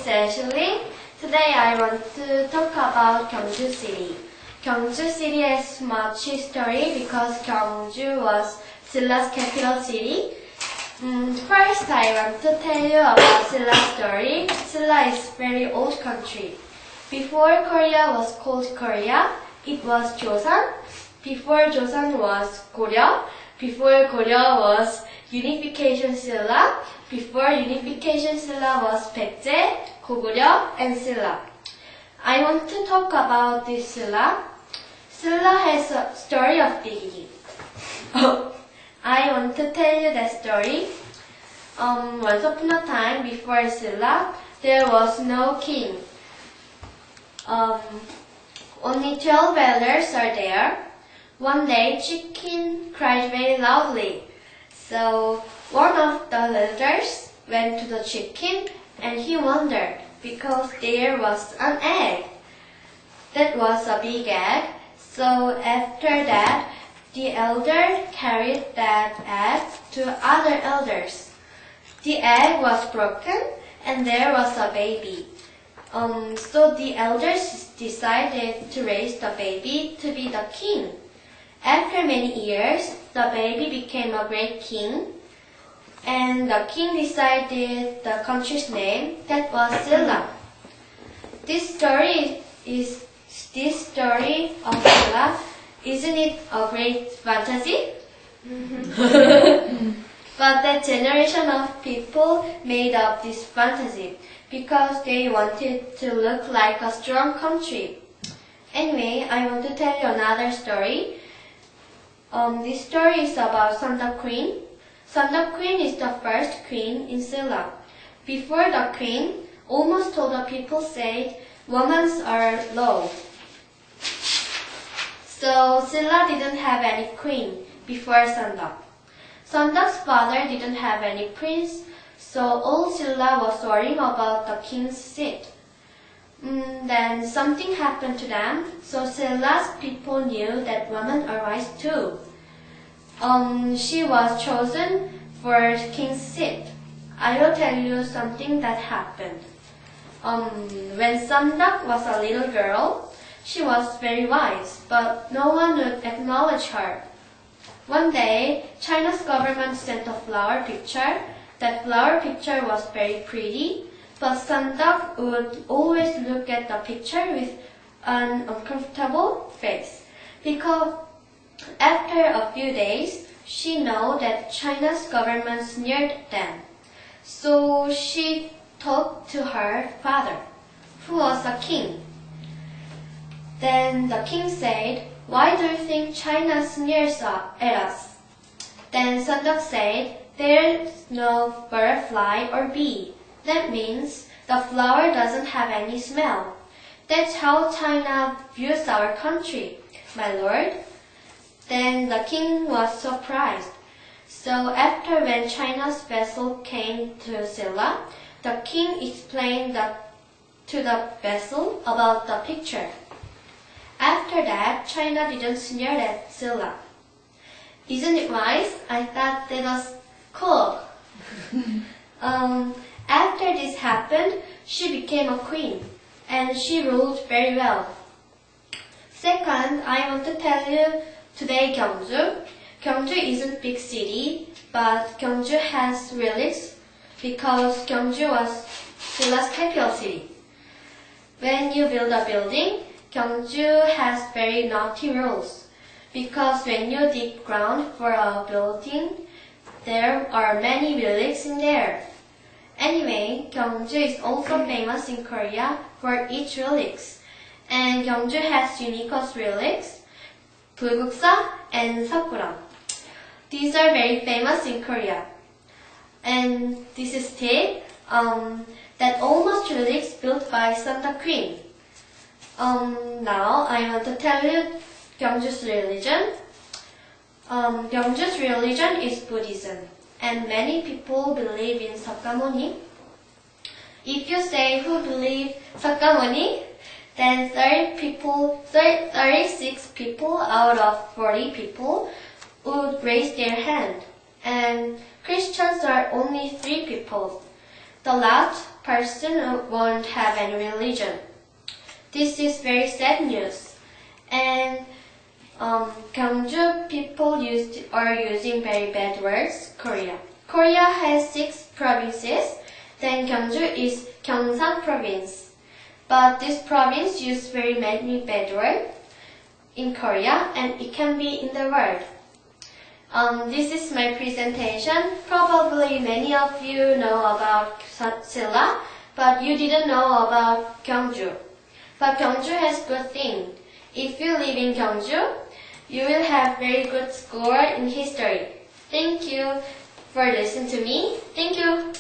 is Ashley. Today I want to talk about Gyeongju City. Gyeongju City has much history because Gyeongju was Silla's capital city. First I want to tell you about Silla's story. Silla is a very old country. Before Korea was called Korea, it was Joseon. Before Joseon was Goryeo. Before Goryeo was Unification Silla. Before Unification Silla was Baekje, Goguryeo, and Silla. I want to talk about this Silla. Silla has a story of beginning. I want to tell you that story. Once upon a time, before Silla, there was no king. Only 12 elders are there. One day, chicken cried very loudly. So one of the elders went to the chicken and he wondered because there was an egg. That was a big egg. So after that, the elder carried that egg to other elders. The egg was broken and there was a baby. So the elders decided to raise the baby to be the king. After many years, the baby became a great king, and the king decided the country's name. That was Silla. This story of Silla, isn't it a great fantasy? But that generation of people made up this fantasy because they wanted to look like a strong country. Anyway, I want to tell you another story. This story is about Sanda Queen. Sanda Queen is the first queen in Silla. Before the queen, almost all the people said women are low. So Silla didn't have any queen before Sanda. Sanda's father didn't have any prince, so all Silla was worrying about the king's seat. Then something happened to them, so Silla's people knew that women are wise too. She was chosen for king's seat. I will tell you something that happened. When Sandak was a little girl, she was very wise, but no one would acknowledge her. One day, China's government sent a flower picture. That flower picture was very pretty, but Sandak would always look at the picture with an uncomfortable face, because after a few days, she knew that China's government sneered them. So she talked to her father, who was a king. Then the king said, "Why do you think China sneers at us?" Then Sandak said, "There's no butterfly or bee. That means the flower doesn't have any smell. That's how China views our country, my lord." Then the king was surprised. So after when China's vessel came to Silla, the king explained to the vessel about the picture. After that, China didn't sneer at Silla. Isn't it wise? I thought that was cool. After this happened, she became a queen, and she ruled very well. Second, I want to tell you today Gyeongju. Gyeongju isn't a big city, but Gyeongju has relics because Gyeongju was Silla's capital city. When you build a building, Gyeongju has very naughty rules because when you dig ground for a building, there are many relics in there. Anyway, Gyeongju is also famous in Korea for its relics, and Gyeongju has unique relics, 불국사 and sakura. These are very famous in Korea. And this is tip that almost relics built by Sanda Queen. Now I want to tell you Gyeongju's religion. Gyeongju's religion is Buddhism, and many people believe in Sakamuni. If you say who believe Sakamuni, then 36 people out of 40 people would raise their hand, and Christians are only 3 people. the last person won't have any religion. This is very sad news. And Gyeongju people are using very bad words. Korea. Korea has 6 provinces. Then Gyeongju is Gyeongsang province. But this province uses very many bad words in Korea, and it can be in the world. This is my presentation. Probably many of you know about Silla, but you didn't know about Gyeongju. But Gyeongju has good thing. If you live in Gyeongju, you will have very good score in history. Thank you for listening to me. Thank you.